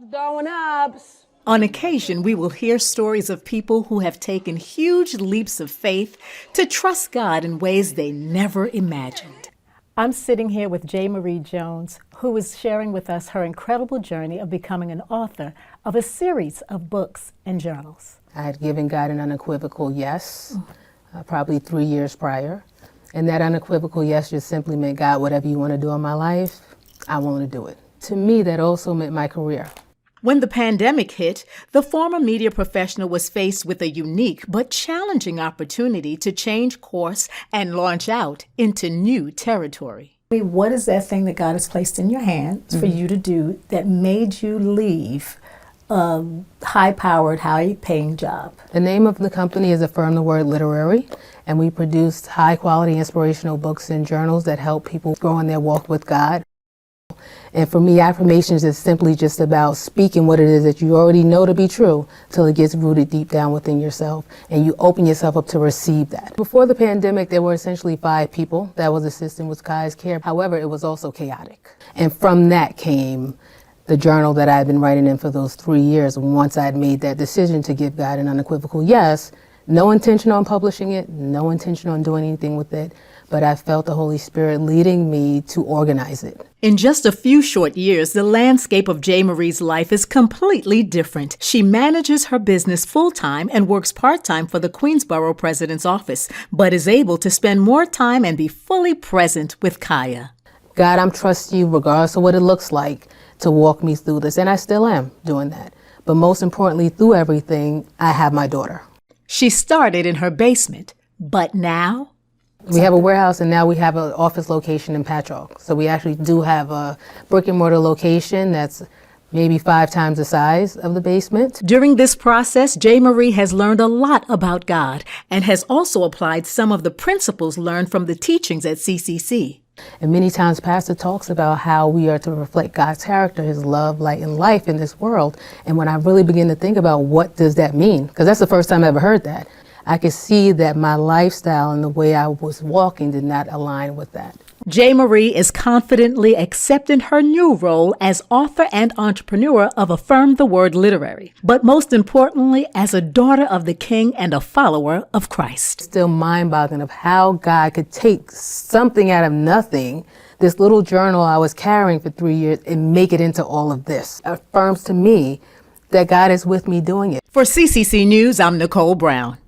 Going ups. On occasion, we will hear stories of people who have taken huge leaps of faith to trust God in ways they never imagined. I'm sitting here with J. Marie Jones, who is sharing with us her incredible journey of becoming an author of a series of books and journals. I had given God an unequivocal yes, probably 3 years prior. And that unequivocal yes just simply meant, God, whatever you want to do in my life, I want to do it. To me, that also meant my career. When the pandemic hit, the former media professional was faced with a unique but challenging opportunity to change course and launch out into new territory. What is that thing that God has placed in your hands for you to do that made you leave a high-powered, high-paying job? The name of the company is Affirm The Word Literary, and we produce high-quality inspirational books and journals that help people grow in their walk with God. And for me, affirmations is simply just about speaking what it is that you already know to be true till it gets rooted deep down within yourself and you open yourself up to receive that. Before the pandemic, there were essentially 5 people that was assisting with Kai's care. However, it was also chaotic. And from that came the journal that I had been writing in for those 3 years. Once I had made that decision to give God an unequivocal yes, no intention on publishing it, no intention on doing anything with it, but I felt the Holy Spirit leading me to organize it. In just a few short years, the landscape of J. Marie's life is completely different. She manages her business full-time and works part-time for the Queensborough President's office, but is able to spend more time and be fully present with Kaya. God, I'm trusting you regardless of what it looks like to walk me through this, and I still am doing that. But most importantly, through everything, I have my daughter. She started in her basement, but now we have a warehouse and now we have an office location in Patchogue. So we actually do have a brick and mortar location that's maybe 5 times the size of the basement. During this process, J. Marie has learned a lot about God and has also applied some of the principles learned from the teachings at CCC. And many times Pastor talks about how we are to reflect God's character, his love, light, and life in this world. And when I really begin to think about what does that mean, because that's the first time I ever heard that, I could see that my lifestyle and the way I was walking did not align with that. J. Marie is confidently accepting her new role as author and entrepreneur of Affirm The Word Literary, but most importantly, as a daughter of the King and a follower of Christ. Still mind-boggling of how God could take something out of nothing, this little journal I was carrying for 3 years, and make it into all of this. It affirms to me that God is with me doing it. For CCC News, I'm Nicole Brown.